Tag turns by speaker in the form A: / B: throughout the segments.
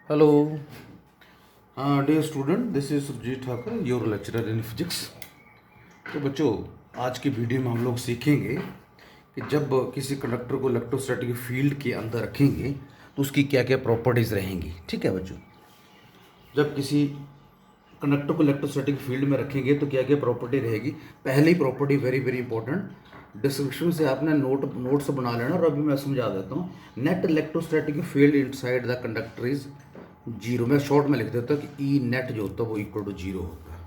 A: Hello. हाँ dear student, this is Surjeet Thakur, your lecturer in physics. तो बच्चों, आज की वीडियो में हम लोग सीखेंगे कि जब किसी कंडक्टर को इलेक्ट्रोस्टैटिक फील्ड के अंदर रखेंगे तो उसकी क्या क्या प्रॉपर्टीज़ रहेंगी। ठीक है बच्चों, जब किसी कंडक्टर को इलेक्ट्रोस्टैटिक फील्ड में रखेंगे तो क्या क्या प्रॉपर्टी रहेगी। पहली property very very important, description से आपने नोट्स बना लेना और अभी मैं समझा देता हूँ। Net electrostatic field inside the conductor is zero. मैं शॉर्ट में लिख देता हूँ कि ई नेट जो होता है वो इक्वल टू जीरो होता है।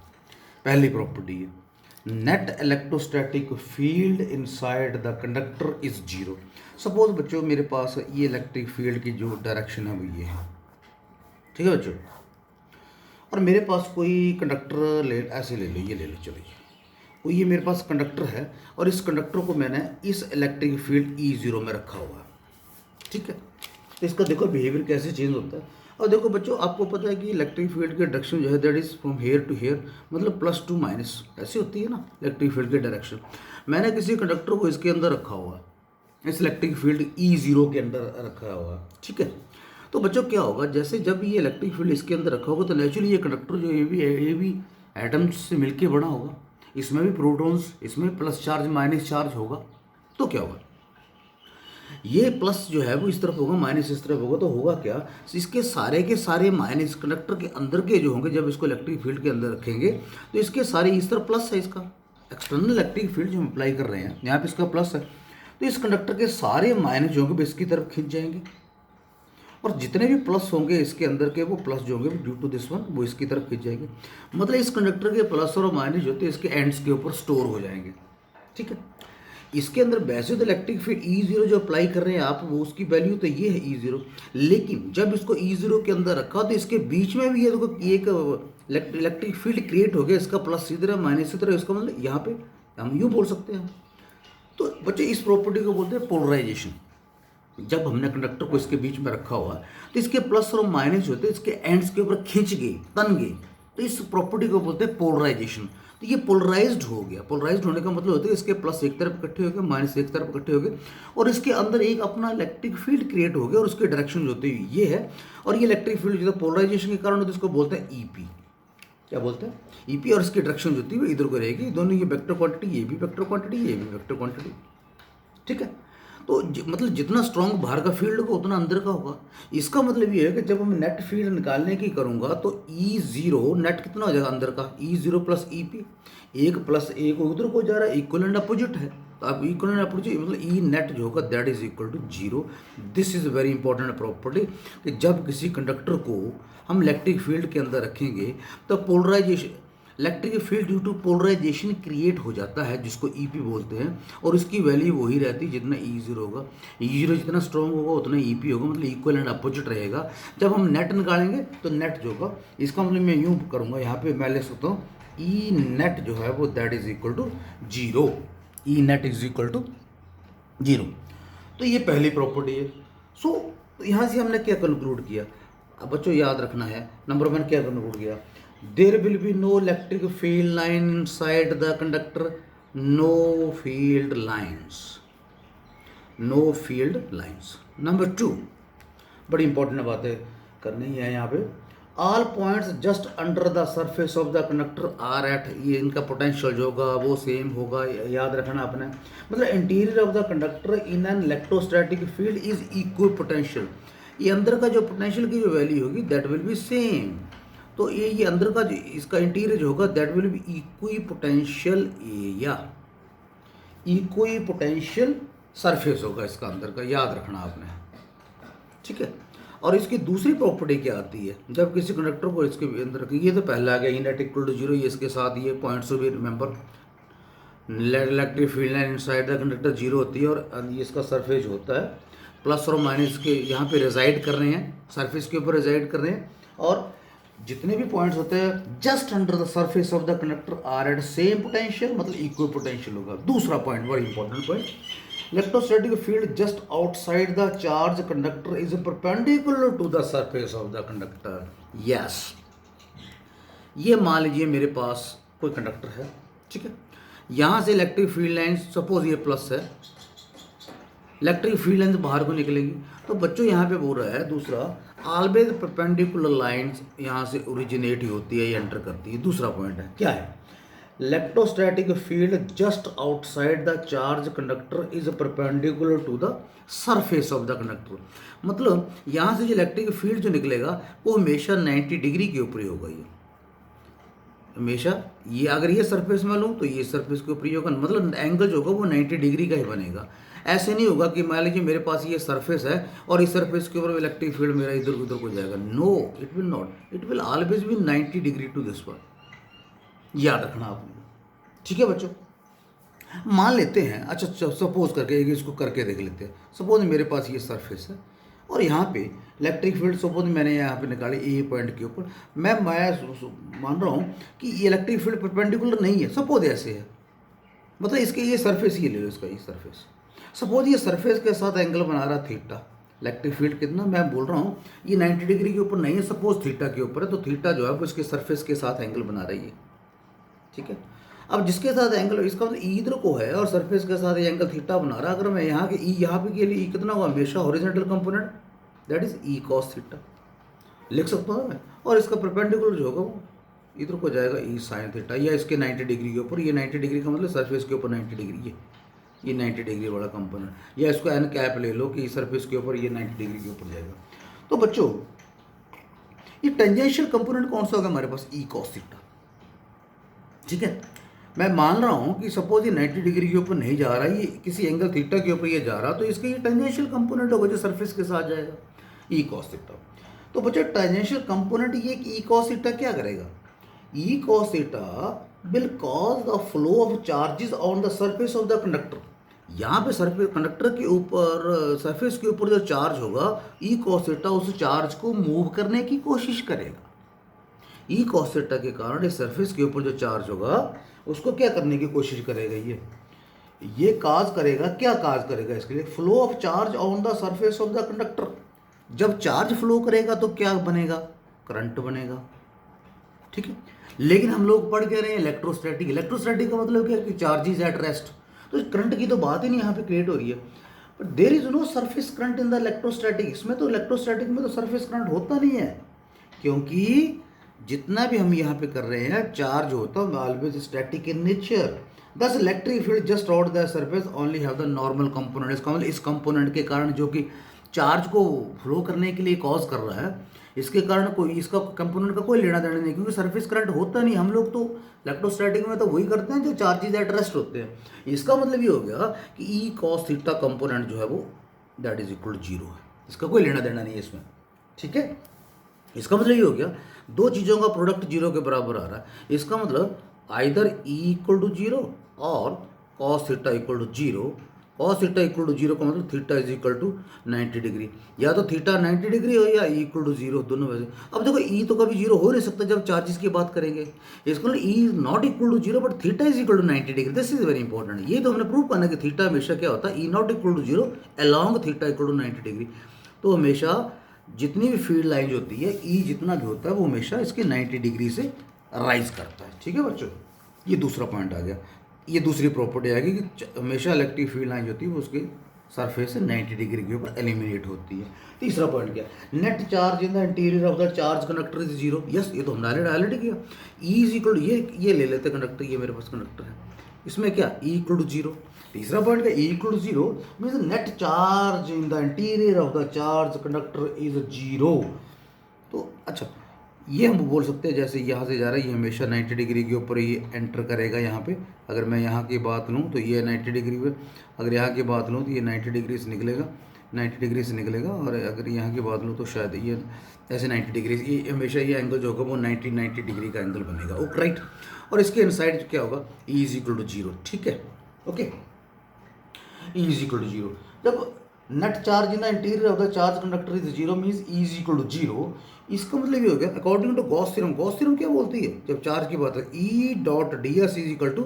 A: पहली प्रॉपर्टी है net electrostatic field inside the conductor is zero. Suppose बच्चों मेरे पास ये इलेक्ट्रिक फील्ड की जो डायरेक्शन है वो ये है, ठीक है बच्चों। और मेरे पास कोई कंडक्टर ले, ऐसे ले लो, ये ले लो, चलो ये मेरे पास कंडक्टर है और इस कंडक्टर को मैंने इस इलेक्ट्रिक फील्ड ई जीरो में रखा हुआ है। ठीक है, तो इसका देखो बिहेवियर कैसे चेंज होता है। और देखो बच्चों, आपको पता है कि इलेक्ट्रिक फील्ड की डायरेक्शन जो है that is from here to here, मतलब प्लस टू माइनस ऐसी होती है ना इलेक्ट्रिक फील्ड की डायरेक्शन। मैंने किसी कंडक्टर को इसके अंदर रखा हुआ है, इस इलेक्ट्रिक फील्ड ई जीरो के अंदर रखा हुआ है। ठीक है, तो बच्चों क्या होगा, जैसे जब ये इलेक्ट्रिक फील्ड इसके अंदर रखा होगा तो नेचुरली ये कंडक्टर जो ये भी एटम्स से मिलके बना होगा। इसमें भी प्रोटॉन्स, इसमें प्लस चार्ज माइनस चार्ज होगा। तो क्या होगा, ये प्लस जो है वो इस तरफ होगा, माइनस इस तरफ होगा। तो होगा क्या, इसके सारे के सारे माइनस कंडक्टर के अंदर के जो होंगे, जब इसको इलेक्ट्रिक फील्ड के अंदर रखेंगे तो इसके सारे इस तरफ प्लस है, इसका एक्सटर्नल इलेक्ट्रिक फील्ड जो हम अप्लाई कर रहे हैं यहाँ पे इसका प्लस है। तो इस कंडक्टर के सारे माइनस जो होंगे वो इसकी तरफ खिंच जाएंगे और जितने भी प्लस होंगे इसके अंदर के वो प्लस जो होंगे ड्यू टू दिस वन वो इसकी तरफ खिंच जाएंगे। मतलब इस कंडक्टर के प्लस और माइनस जो होते हैं इसके एंड्स के ऊपर स्टोर हो जाएंगे। ठीक है, इसके अंदर वैसे तो इलेक्ट्रिक फील्ड ई जीरो जो अप्लाई कर रहे हैं आप, वो उसकी वैल्यू तो ये है ई जीरो, लेकिन जब इसको ई जीरो के अंदर रखा तो इसके बीच में भी ये देखो एक इलेक्ट्रिक फील्ड क्रिएट हो गया, इसका प्लस इधर है माइनस इधर है। इसका मतलब यहाँ पे हम यूँ बोल सकते हैं। तो बच्चे इस प्रॉपर्टी को बोलते हैं पोलराइजेशन। जब हमने कंडक्टर को इसके बीच में रखा हुआ है तो इसके प्लस और माइनस जो होते हैं इसके एंड्स के ऊपर खींच गए, तन गए, तो इस प्रॉपर्टी को बोलते हैं पोलराइजेशन। तो ये पोलराइज्ड हो गया। पोलराइज्ड होने का मतलब होता है इसके प्लस एक तरफ इकट्ठे हो गए, माइनस एक तरफ इकट्ठे हो गए और इसके अंदर एक अपना इलेक्ट्रिक फील्ड क्रिएट हो गया और उसकी डायरेक्शन जो होती है ये है। और ये इलेक्ट्रिक फील्ड जो है पोलराइजेशन के कारण होता है, इसको बोलते हैं ईपी। क्या बोलते हैं, ईपी। और इसकी डायरेक्शन जो होती है वो इधर को रहेगी। दोनों ये वेक्टर क्वांटिटी, ये भी वेक्टर क्वांटिटी, ये भी वेक्टर क्वांटिटी। ठीक है, तो मतलब जितना स्ट्रॉन्ग बाहर का फील्ड होगा उतना अंदर का होगा। इसका मतलब ये है कि जब हम नेट फील्ड निकालने की करूंगा तो ई जीरो नेट कितना हो जाएगा अंदर का, E zero plus E P, एक प्लस एक उधर को जा रहा है, इक्वल एंड अपोजिट है। तो अब इक्वल एंड अपोजिट मतलब ई नेट जो होगा that is equal to zero. This is very important property कि जब किसी कंडक्टर को हम इलेक्ट्रिक फील्ड के अंदर रखेंगे तो polarization, electric field due to polarization create हो जाता है जिसको ईपी बोलते हैं। और इसकी वैल्यू वही रहती है जितना ई जीरो होगा। ई जीरो जितना स्ट्रॉन्ग होगा उतना ईपी होगा, मतलब इक्वल एंड अपोजिट रहेगा। जब हम नेट निकालेंगे तो नेट जो होगा, इसका मतलब मैं यूँ करूँगा, यहाँ पे मैं ले सकता हूँ ई नेट जो है वो that is equal to zero. E net is equal to zero. तो ये पहली प्रॉपर्टी है। सो यहाँ से हमने क्या कंक्लूड किया, अब बच्चों याद रखना है, नंबर वन क्या कंक्लूड किया, there will be no electric field line inside the conductor, no field lines, no field lines. Number two, बड़ी इंपॉर्टेंट बातें करनी है यहाँ पे, all points just under the surface of the conductor are at, ये इनका potential जो होगा वो सेम होगा, याद रखना आपने। मतलब interior of the conductor in an electrostatic field is equal potential, ये अंदर का जो पोटेंशियल की जो वैल्यू होगी दैट विल बी सेम। तो ये अंदर का जो इसका इंटीरियर जो होगा that will be equi potential area, equi potential surface होगा इसका अंदर का, याद रखना आपने। ठीक है, और इसकी दूसरी प्रॉपर्टी क्या आती है, जब किसी कंडक्टर को इसके अंदर रखें, ये तो पहला आ गया ई नेट इक्वल टू जीरो, ये इसके साथ ये पॉइंट्स भी remember, electric field line inside the conductor zero होती है और ये इसका सरफेस होता है, प्लस और माइनस के यहाँ पे रेजाइड कर रहे हैं, सरफेस के ऊपर रेजाइड कर रहे हैं। और जितने भी पॉइंट्स होते हैं just under the surface of the conductor are at same potential, मतलब इक्वल पोटेंशियल होगा। दूसरा point very important point, electrostatic field just outside the charge conductor is perpendicular to the surface of the conductor. Yes, ये मान लीजिए मेरे पास कोई conductor है, ठीक है, यहाँ से इलेक्ट्रिक फील्ड लाइन सपोज ये प्लस है, इलेक्ट्रिक फील्ड लाइन बाहर को निकलेगी। तो बच्चों यहाँ पे बोल रहा है दूसरा, ऑलवेज परपेंडिकुलर लाइंस यहाँ से ओरिजिनेट ही होती है, ये एंटर करती है। दूसरा पॉइंट है क्या है, electrostatic field just outside the charge conductor is perpendicular to the surface of the conductor. मतलब यहाँ से जो इलेक्ट्रिक फील्ड जो निकलेगा वो हमेशा 90 डिग्री के ऊपर ही होगा। ये हमेशा, ये अगर ये सरफेस में लूँ तो ये सरफेस के ऊपर ही होगा, मतलब एंगल जो होगा वो 90 डिग्री का ही बनेगा। ऐसे नहीं होगा कि मान लीजिए मेरे पास ये सरफेस है और इस सरफेस के ऊपर इलेक्ट्रिक फील्ड मेरा इधर उधर को जाएगा। No, it will not, it will always be 90 degree to this one. याद रखना आपने, ठीक है बच्चों। मान लेते हैं, अच्छा सपोज करके इसको करके देख लेते हैं। सपोज मेरे पास ये सरफेस है और यहाँ पे इलेक्ट्रिक फील्ड सपोज मैंने यहाँ पे निकाली ए पॉइंट के ऊपर। मैं मान रहा हूँ कि ये इलेक्ट्रिक फील्ड परपेंडिकुलर नहीं है, सपोज ऐसे है, मतलब इसके ये सरफेस ये ले लो, इसका ये सरफेस, सपोज ये सरफेस के साथ एंगल बना रहा थीटा। इलेक्ट्रिक फील्ड कितना, मैं बोल रहा हूँ ये 90 डिग्री के ऊपर नहीं है, सपोज थीटा के ऊपर है, तो थीटा जो है वो इसके सरफेस के साथ एंगल बना रही है, ठीक है। अब जिसके साथ एंगल, इसका मतलब इधर को है और सरफेस के साथ ये एंगल थीटा बना रहा है। अगर मैं यहाँ के यहाँ पे के लिए कितना होगा, हमेशा horizontal component, that is E cos theta लिख सकता हूँ मैं। और इसका परपेंडिकुलर जो होगा वो इधर को जाएगा ई साइन थीटा, या इसके 90 डिग्री के ऊपर। ये 90 डिग्री का मतलब सरफेस के ऊपर 90 डिग्री, ये 90 डिग्री वाला कंपोनेंट, या इसको एन कैप ले लो कि सरफेस के ऊपर ये 90 डिग्री के ऊपर जाएगा। तो बच्चों ये टेंजेंशियल कंपोनेंट कौन सा होगा हमारे पास, ई कॉस थीटा, ठीक है। मैं मान रहा हूँ कि सपोज ये 90 डिग्री के ऊपर नहीं जा रहा, ये किसी एंगल थीटा के ऊपर ये जा रहा, तो इसका ये टेंजेंशियल कंपोनेंट होगा जो सरफेस के साथ जाएगा, ई कॉस थीटा। तो बच्चों टेंजेंशियल कंपोनेंट ये ई कॉस थीटा क्या करेगा, E cos theta will cause the flow of charges on the surface of the conductor. यहाँ पे सरफेस कंडक्टर के ऊपर, सरफेस के ऊपर जो चार्ज होगा, ई कॉस थीटा उस चार्ज को मूव करने की कोशिश करेगा। ई कॉस थीटा के कारण इस सरफेस के ऊपर जो चार्ज होगा उसको क्या करने की कोशिश करेगा, ये काज करेगा, क्या काज करेगा इसके लिए, flow of charge on the surface of the conductor. जब चार्ज फ्लो करेगा तो क्या बनेगा, करंट बनेगा, ठीक है। लेकिन हम लोग पढ़ के रहे हैं इलेक्ट्रोस्टैटिक। इलेक्ट्रोस्टैटिक का मतलब क्या है कि चार्ज इज एट रेस्ट, तो करंट की तो बात ही नहीं यहाँ पे क्रिएट हो रही है। But there is no surface current in the electrostatic. इसमें तो इलेक्ट्रोस्टैटिक में तो सरफेस करंट होता नहीं है, क्योंकि जितना भी हम यहाँ पे कर रहे हैं चार्ज होता है ऑलवेज स्टैटिक इन नेचर। दस electric field just out the surface only have the normal component. इसका मतलब इस कंपोनेंट के कारण जो कि चार्ज को फ्लो करने के लिए कॉज कर रहा है, इसके कारण कोई इसका कंपोनेंट का कोई लेना देना नहीं, क्योंकि सरफेस करंट होता नहीं। हम लोग तो इलेक्ट्रोस्टैटिक में तो वही करते हैं जो चार्जेज एट रेस्ट होते हैं। इसका मतलब ये हो गया कि ई कॉस थीटा कंपोनेंट जो है वो that is equal to zero है, इसका कोई लेना देना नहीं है इसमें, ठीक है। इसका मतलब ये हो गया दो चीज़ों का प्रोडक्ट जीरो के बराबर आ रहा है। इसका मतलब either E equal to zero और cos theta equal to zero. Cos theta equal to zero का मतलब theta is equal to 90 degree, या तो थीटा 90 डिग्री हो या ई इक्वल टू जीरो, दोनों वैसे। अब देखो ई तो कभी जीरो हो नहीं सकता जब चार्जेस की बात करेंगे। इसका मतलब E is not equal to zero but theta is equal to 90 degree. This is very important. ये तो हमने प्रूव करना कि थीटा हमेशा क्या होता है, E not equal to zero along theta equal to 90 degree. तो हमेशा जितनी भी फील्ड लाइन होती है, ई जितना भी होता है वो हमेशा इसके 90 डिग्री से राइज करता है, ठीक है बच्चों। ये दूसरा पॉइंट आ गया। ये दूसरी प्रॉपर्टी आएगी कि हमेशा इलेक्ट्रिक फील्ड लाइन जो होती है वो उसके सरफेस से 90 डिग्री के ऊपर एलिमिनेट होती है। तीसरा पॉइंट क्या, net charge in the interior of the charge conductor is zero. Yes, ये तो हमने डायरेक्ट किया। ई इज इक्वल, ये ले लेते कंडक्टर, ये मेरे पास कंडक्टर है, इसमें क्या ई इक्वल टू जीरो। तीसरा पॉइंट क्या, E equal to zero means net charge in the interior of the charge conductor is zero. तो अच्छा, ये हम बोल सकते हैं जैसे यहाँ से जा रहा है ये हमेशा 90 डिग्री के ऊपर ये एंटर करेगा यहाँ पे। अगर मैं यहाँ की बात लूँ तो ये 90 डिग्री पे, अगर यहाँ की बात लूँ तो ये 90 डिग्री से निकलेगा, 90 डिग्री से निकलेगा। और अगर यहाँ की बात लूँ तो शायद ये ऐसे 90 डिग्री, ये हमेशा ये एंगल जो होगा वो 90 डिग्री का एंगल बनेगा, ओके राइट। और इसके इनसाइड क्या होगा, E is equal to zero, ठीक है, okay. E is equal to zero, जब net charge in the interior of the charge conductor is zero means E is equal to zero. इसका मतलब ये हो गया according to Gauss theorem. Gauss theorem क्या बोलती है जब चार्ज की बात है, E dot D S is equal to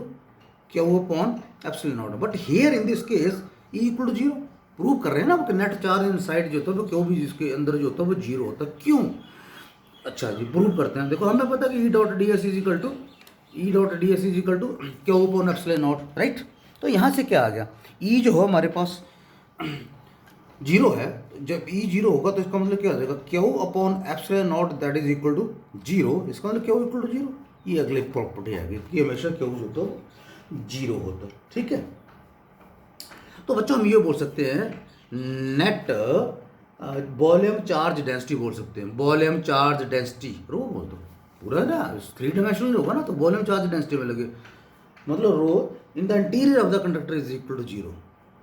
A: Q upon epsilon naught. But here in this case E equal to zero. Prove कर रहे हैं ना कि नेट चार्ज इन साइड जो होता है वो क्यों भी जिसके अंदर जो होता है वो जीरो होता है, क्यों? अच्छा जी, प्रूव करते हैं। देखो हमें पता है कि E dot D S is equal to Q upon epsilon naught, right. तो यहाँ से क्या आ गया, ई जो हो हमारे पास जीरो है, जब ई जीरो होगा तो इसका मतलब क्या हो जाएगा, Q upon epsilon naught that is equal to zero, इसका मतलब क्यू इक्वल टू जीरो। ये अगली प्रॉपर्टी आ गई कि हमेशा क्यू जो होता है जीरो होता है, ठीक है। तो बच्चों हम ये बोल सकते हैं नेट वॉल्यूम चार्ज डेंसिटी बोल सकते हैं, वॉल्यूम चार्ज डेंसिटी रो बोल दो पूरा ना, 3 डायमेंशनल होगा ना तो वॉल्यूम चार्ज डेंसिटी में लगे, मतलब rho in the interior of the conductor is equal to zero.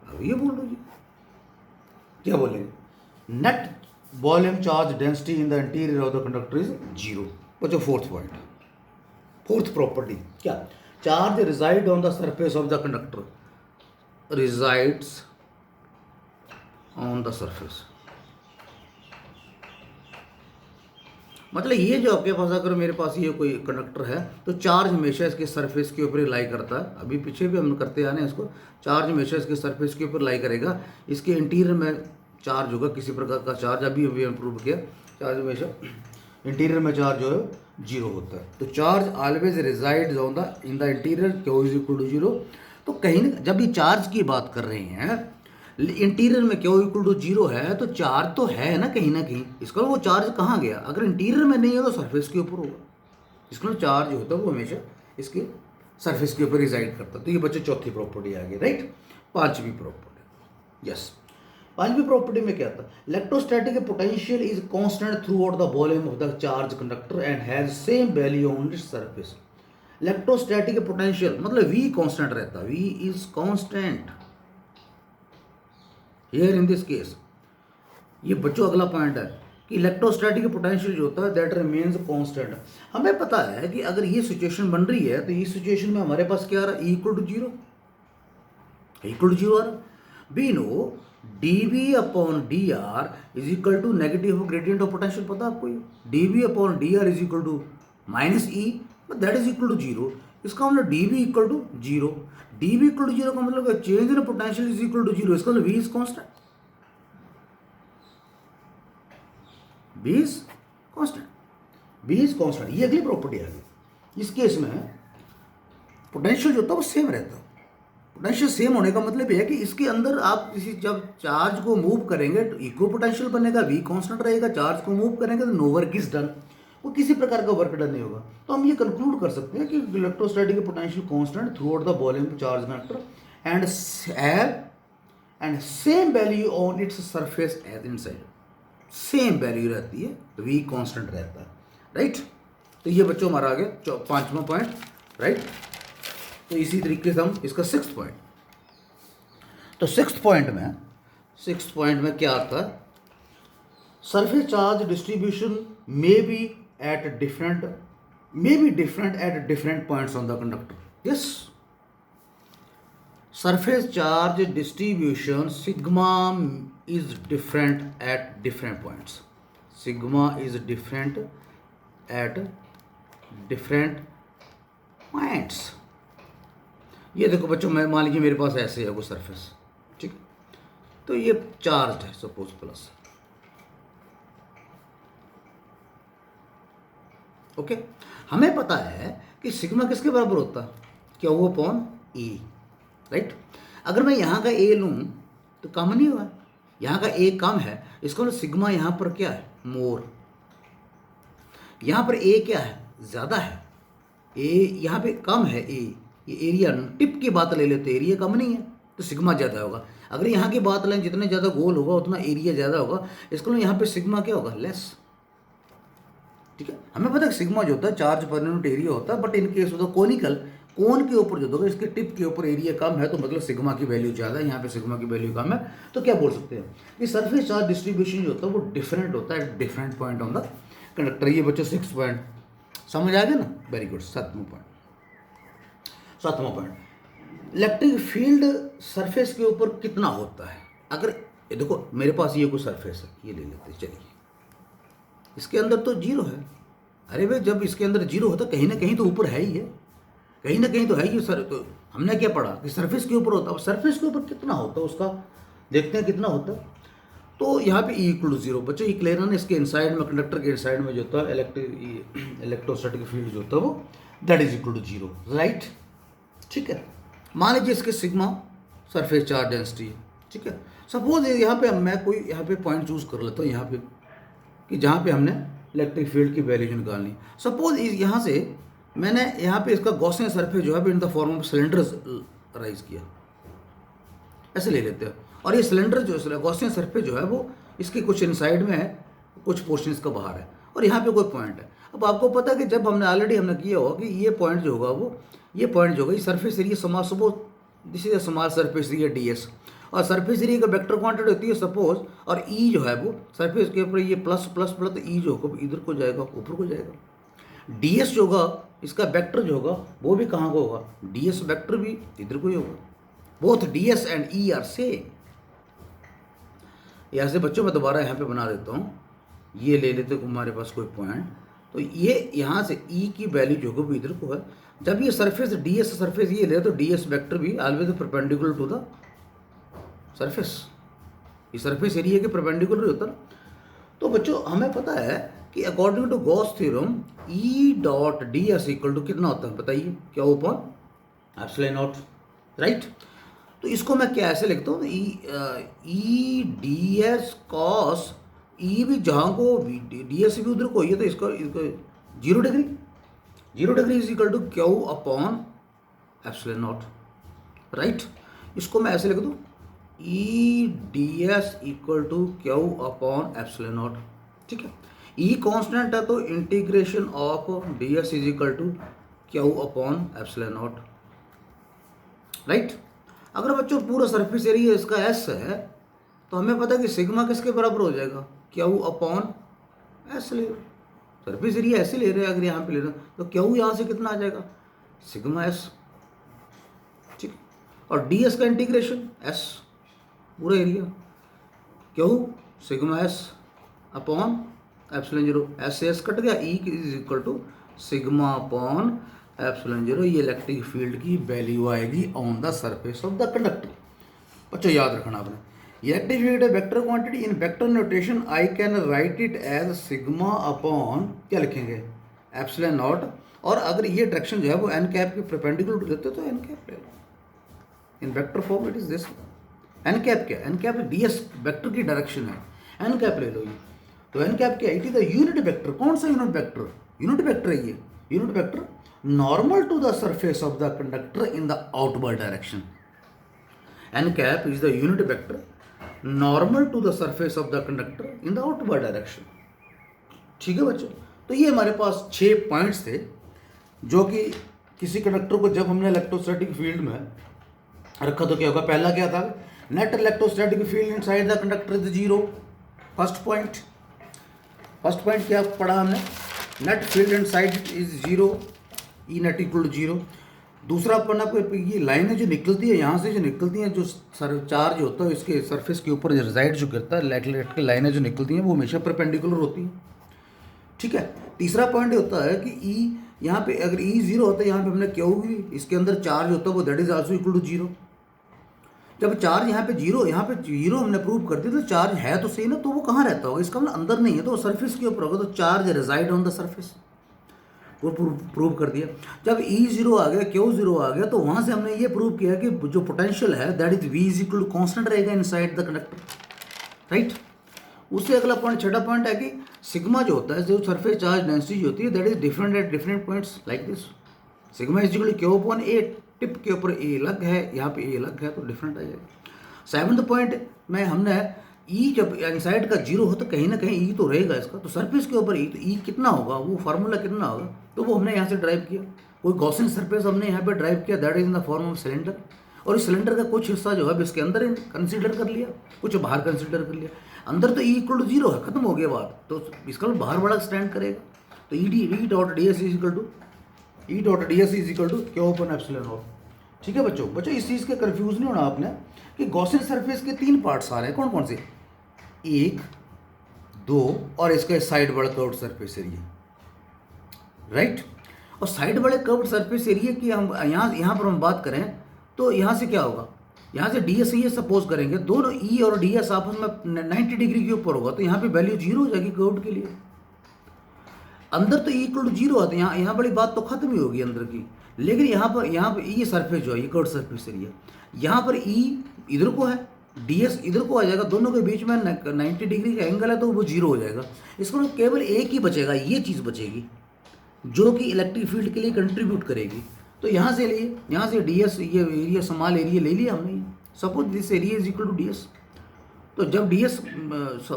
A: अब ये बोल दो जी, क्या बोलेंगे, net volume charge density in the interior of the conductor is zero. बच्चों फोर्थ पॉइंट, फोर्थ प्रॉपर्टी क्या, charge reside on the surface of the conductor, resides on the surface. मतलब ये जो आपके पास अगर मेरे पास ये कोई कंडक्टर है तो चार्ज हमेशा इसके सरफेस के ऊपर लाई करता है, अभी पीछे भी हम करते आ रहे हैं इसको, चार्ज हमेशा इसके सरफेस के ऊपर लाई करेगा, इसके इंटीरियर में चार्ज होगा किसी प्रकार का चार्ज, अभी इम्प्रूव किया, चार्ज हमेशा इंटीरियर में चार्ज जो है जीरो होता है। तो charge always resides on the in the interior, Q is equal to zero. तो कहीं ना जब ये चार्ज की बात कर रहे हैं इंटीरियर में क्यू इक्वल टू जीरो है तो चार्ज तो है ना कहीं, इसका वो चार्ज कहाँ गया, अगर इंटीरियर में नहीं है तो सरफेस के ऊपर होगा, इसका चार्ज होता है वो हमेशा इसके सरफेस के ऊपर रिजाइड करता है। तो ये बच्चे चौथी प्रॉपर्टी आ गई, राइट। पांचवी प्रॉपर्टी, यस, पांचवी प्रॉपर्टी में क्या था, electrostatic potential is constant throughout the volume of the charge conductor and has same value on its surface. Electrostatic potential मतलब V कांस्टेंट रहता है, V is constant here in this case. ये बच्चों अगला point है कि electrostatic potential जो होता है दैट रिमेन्स कांस्टेंट। हमें पता है कि अगर ये सिचुएशन बन रही है तो इस सिचुएशन में हमारे पास क्या आ रहा है, equal to zero, equal to zero आ रहा है। We know dV upon dr is equal to negative gradient of potential, पता है आपको ये, dV upon dr is equal to minus E, that is equal to zero. इसका मतलब dV equal to zero, dV equal to zero का मतलब change in potential is equal to zero, इसका मतलब V is constant, V is constant, V is constant. ये अगली property आ गई। इस केस में पोटेंशियल जो होता है वो सेम रहता है। पोटेंशियल सेम होने का मतलब ये है कि इसके अंदर आप किसी जब चार्ज को मूव करेंगे तो इक्वल पोटेंशियल बनेगा, V कांस्टेंट रहेगा, चार्ज को मूव करेंगे तो नो वर्क इज डन, वो किसी प्रकार का वर्क डन नहीं होगा। तो हम ये कंक्लूड कर सकते हैं कि electrostatic potential constant throughout the volume charge conductor and same value on its surface as inside, same value रहती है, V कांस्टेंट रहता है, राइट। तो ये बच्चों हमारा आ गया पांचवा पॉइंट, राइट। तो इसी तरीके से हम इसका सिक्स्थ पॉइंट, तो सिक्स्थ पॉइंट में क्या आता है, surface charge distribution may be different at different points on the conductor. Yes, surface charge distribution sigma is different at different points. Sigma is different at different points. ये देखो बच्चों, मैं मान लीजिए मेरे पास ऐसे है वो सरफेस, ठीक है, तो ये चार्ज है सपोज प्लस, ओके। हमें पता है कि सिग्मा किसके बराबर होता है, क्या वो अपॉन ए, राइट। अगर मैं यहाँ का ए लूँ तो कम नहीं हुआ, यहाँ का ए कम है, इसका मतलब सिग्मा यहाँ पर क्या है, मोर, यहाँ पर ए क्या है, ज़्यादा है, ए यहाँ पे कम है, ए ये एरिया टिप की बात ले लेते, एरिया कम नहीं है तो सिग्मा ज़्यादा होगा। अगर यहाँ की बात लें जितने ज़्यादा गोल होगा उतना एरिया ज़्यादा होगा, इसको यहाँ पे सिग्मा क्या होगा, लेस, ठीक है। हमें पता है सिग्मा जो होता है चार्ज पर यूनिट एरिया होता है, बट इन केस होता है कोनिकल, कोन के ऊपर जो होगा इसके टिप के ऊपर एरिया कम है तो मतलब सिग्मा की वैल्यू ज़्यादा है, यहाँ पे सिग्मा की वैल्यू कम है। तो क्या बोल सकते हैं कि सरफेस चार्ज डिस्ट्रीब्यूशन जो होता है वो डिफरेंट होता है at different point on the conductor. ये बच्चों सिक्स पॉइंट समझ आ गया ना, वेरी गुड। सातवां पॉइंट, इलेक्ट्रिक फील्ड सरफेस के ऊपर कितना होता है। अगर ये देखो मेरे पास ये कोई सरफेस है, ये ले लेते हैं, चलिए इसके अंदर तो जीरो है, अरे भाई जब इसके अंदर जीरो होता कहीं ना कहीं तो ऊपर है ही है, कहीं ना कहीं तो है ही सर। तो हमने क्या पढ़ा कि सरफेस के ऊपर होता है, अब सरफेस के ऊपर कितना होता है उसका देखते हैं कितना होता है। तो यहाँ पे E इक्वल टू जीरो, बच्चों ये क्लियर है ना, इसके इनसाइड में कंडक्टर के इनसाइड में जो होता है इलेक्ट्रोस्टैटिक फील्ड जो होता है वो that is equal to zero, right, ठीक है। मान लीजिए इसके सिग्मा सरफेस चार्ज डेंसिटी है, ठीक है, सपोज यहाँ पे मैं कोई यहाँ पे पॉइंट चूज कर लेता हूँ यहाँ पे कि जहाँ पे हमने इलेक्ट्रिक फील्ड की वैल्यू निकालनी। सपोज यहाँ से मैंने यहाँ पे इसका गॉसियन सरफेस जो है in the form of cylinder rise किया, ऐसे ले लेते हैं। और ये सिलेंडर जो है गॉसियन सरफेस जो है वो इसके कुछ इनसाइड में है, कुछ पोर्शन इसका बाहर है, और यहाँ पे कोई पॉइंट है। अब आपको पता है कि जब हमने ऑलरेडी किया होगा कि ये पॉइंट जो होगा वो ये पॉइंट जो होगा ये surface area small, suppose this is a small surface area ds, और सरफेस एरिया का वेक्टर क्वांटिटी होती है सपोज, और ई जो है वो सरफेस के ऊपर ये प्लस प्लस प्लस, तो ई जो होगा इधर को जाएगा ऊपर को जाएगा। ds जो होगा इसका वेक्टर जो होगा वो भी कहाँ को होगा, ds वेक्टर भी इधर को ही होगा। Both ds and E R same. यहाँ से बच्चों मैं दोबारा यहाँ पे बना देता हूँ, ये ले लेते हमारे पास कोई पॉइंट, तो ये यहाँ से ई की वैल्यू जो होगा वो इधर को है। जब ये सरफेस ds सरफेस ये ले तो ds वेक्टर भी always perpendicular to the surface, ये सरफेस एरिया के परपेंडिकुलर होता है। तो बच्चों हमें पता है कि according to Gauss theorem E dot ds equal to कितना होता है बताइए, क्या अपॉन एप्सिलॉन नॉट, राइट। तो इसको मैं क्या ऐसे लिखता हूँ, ई ds कॉस ई भी जहाँ को ds भी उधर को ही है, तो इसका 0 degree, 0 degree is equal to Q upon epsilon naught, right. इसको मैं ऐसे लिख दूँ, E ds equal to Q upon epsilon naught, ठीक है। ई कांस्टेंट है तो integration of ds is equal to Q upon epsilon naught, right. अगर बच्चों पूरा सरफेस एरिया इसका s है तो हमें पता है कि सिग्मा किसके बराबर हो जाएगा, क्यू अपॉन s ले, सरफेस एरिया ऐसे ले रहे हैं, अगर यहाँ पे ले रहे हैं तो क्यू यहाँ से कितना आ जाएगा, सिग्मा s, ठीक। और ds का इंटीग्रेशन s पूरा area, Q sigma s upon epsilon 0, s से s कट गया, e is equal to sigma upon epsilon 0, ये इलेक्ट्रिक फील्ड की वैल्यू आएगी on the surface of the conductor. बच्चों याद रखना आपने, इलेक्ट्रिक फील्ड है vector quantity, in vector notation I can write it as sigma upon क्या लिखेंगे, एप्सिलॉन नॉट, और अगर ये डायरेक्शन जो है वो एन कैप के परपेंडिकुलर देते तो एन कैप ले लो, in vector form it is this. N cap क्या, एन कैप ds वेक्टर की डायरेक्शन है, एन कैप ले लो ये, तो एन कैप क्या, it is the unit vector. कौन सा यूनिट वेक्टर, यूनिट वेक्टर है ये, unit vector normal to the surface of the conductor in the outward direction. N cap is the unit vector normal to the surface of the conductor in the outward direction, ठीक है बच्चों। तो ये हमारे पास 6 points थे जो कि किसी कंडक्टर को जब हमने इलेक्ट्रोस्टैटिक फील्ड में रखा तो क्या होगा। पहला क्या था, net electrostatic field inside the conductor is 0, first point क्या पढ़ा हमने, net field inside is 0, E net equal to 0। दूसरा अपन आपको ये लाइनें जो निकलती है यहाँ से, जो निकलती हैं, जो चार्ज होता है इसके सरफेस के ऊपर रिजाइड जो करता है, लेट के लाइनें जो निकलती हैं वो हमेशा परपेंडिकुलर होती हैं, ठीक है। तीसरा पॉइंट होता है कि ई यहाँ पे अगर ई 0 होता है, यहाँ पे हमने क्यू भी इसके अंदर चार्ज होता है वो that is also equal to 0। जब चार्ज यहाँ पे 0 हमने प्रूव कर दिया, तो चार्ज है तो सही ना, तो वो कहाँ रहता होगा, इसका मतलब अंदर नहीं है, तो सरफेस के ऊपर होगा, तो charge reside on the surface, वो प्रूव कर दिया। जब ई 0 आ गया, क्यू 0 आ गया, तो वहाँ से हमने ये प्रूव किया कि जो पोटेंशियल है that is V is equal to constant रहेगा इनसाइड द कंडक्टर, राइट। उससे अगला पॉइंट, छठा पॉइंट है कि सिग्मा जो होता है, जो सरफेस चार्ज डेंसिटी होती है that is different at different points like this. Sigma is equal to Q upon A, tip के ऊपर ए अलग है, यहाँ पे ए अलग है, तो डिफरेंट आ जाएगा। 7th पॉइंट में हमने ई जब इनसाइड का 0 हो तो कहीं ना कहीं ई तो रहेगा इसका, तो सरफेस के ऊपर ई, तो ई कितना होगा, वो फार्मूला कितना होगा, तो वो हमने यहाँ से ड्राइव किया। कोई गॉसियन सरफेस हमने यहाँ पे ड्राइव किया, that is in the form of cylinder, और इस सिलेंडर का कुछ हिस्सा जो है इसके अंदर कंसिडर कर लिया, कुछ बाहर कंसिडर कर लिया। अंदर तो ई इक्वल टू 0 है, खत्म हो गया बात, तो इसका बाहर वाला स्टैंड करेगा, तो E dot D S is equal to Q upon epsilon naught, ठीक है बच्चों। इस चीज़ के कंफ्यूज नहीं होना आपने कि गॉसियन सरफेस के 3 पार्ट्स आ रहे हैं, कौन कौन से, 1, 2 और इसका साइड वाला कर्व्ड सरफेस एरिया, राइट। और साइड वाले कर्व्ड सरफेस एरिया की हम यहाँ पर हम बात करें तो यहाँ से क्या होगा, यहाँ से डी एस ये सपोज करेंगे, दोनों ई और डी एस आपस में 90 डिग्री के ऊपर होगा, तो यहाँ पे वैल्यू 0 हो जाएगी कर्व्ड के लिए। अंदर तो ई इक्वल टू 0 आता है, यहाँ वाली बात तो खत्म ही होगी अंदर की, लेकिन यहाँ पर ये सरफेस जो है, ये कर्व्ड सरफेस एरिया, यहाँ पर ई इधर को है, ds इधर को आ जाएगा, दोनों के बीच में 90 डिग्री का एंगल है तो वो जीरो हो जाएगा। इसको केवल एक ही बचेगा, ये चीज़ बचेगी जो कि इलेक्ट्रिक फील्ड के लिए कंट्रीब्यूट करेगी। तो यहाँ से लिए, यहाँ से ds, ये एरिया स्मॉल एरिया ले लिया हमने, suppose this area is equal to ds। तो जब ds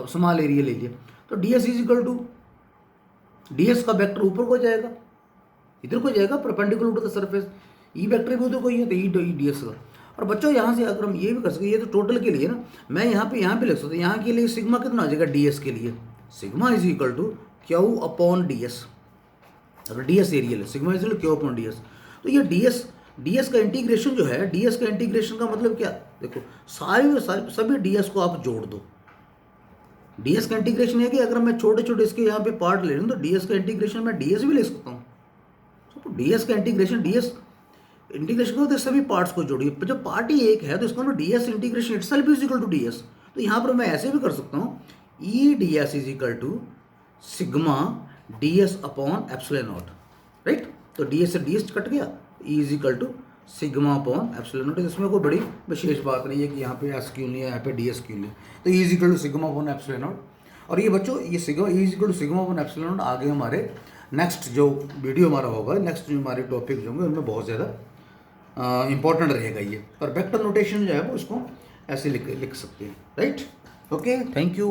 A: स्मॉल एरिया ले लिया तो ds is equal to, ds का वेक्टर ऊपर को जाएगा, इधर को जाएगा perpendicular to the surface, E vector भी उधर को ही है तो ई ds का। और बच्चों यहाँ से अगर हम ये भी कर सकते, ये तो टोटल के लिए ना, मैं यहाँ पे लिख सकता हूँ, यहाँ के लिए सिग्मा कितना आ जाएगा ds के लिए, sigma is equal to Q upon ds। अगर ds एरिया ले, sigma is equal Q upon ds। तो ये ds का इंटीग्रेशन जो है, ds का इंटीग्रेशन का मतलब क्या, देखो सभी ds को आप जोड़ दो। ds का इंटीग्रेशन है कि अगर मैं छोटे छोटे इसके यहाँ पे पार्ट ले लूँ तो ds का इंटीग्रेशन मैं ds भी ले सकता हूँ। तो ds का इंटीग्रेशन, ds इंटीग्रेशन को तो सभी पार्ट्स को जोड़िए, जब पार्ट ही एक है तो इसका मतलब ds integration itself is equal to ds। तो यहाँ पर मैं ऐसे भी कर सकता हूँ, E ds is equal to sigma ds upon epsilon naught, right. तो ds से ds कट गया, E is equal to sigma upon epsilon naught. इसमें कोई बड़ी विशेष बात नहीं है कि यहाँ पे s क्यों लिया, यहाँ पे ds क्यों लिया। तो E is equal to sigma upon epsilon naught. और ये बच्चों, ये sigma E is equal to sigma upon epsilon naught आगे हमारे नेक्स्ट जो वीडियो हमारा होगा, नेक्स्ट जो हमारे टॉपिक होंगे उनमें बहुत ज़्यादा इंपॉर्टेंट रहेगा ये। और वेक्टर नोटेशन जो है वो इसको ऐसे लिख सकते हैं, राइट। Okay, thank you.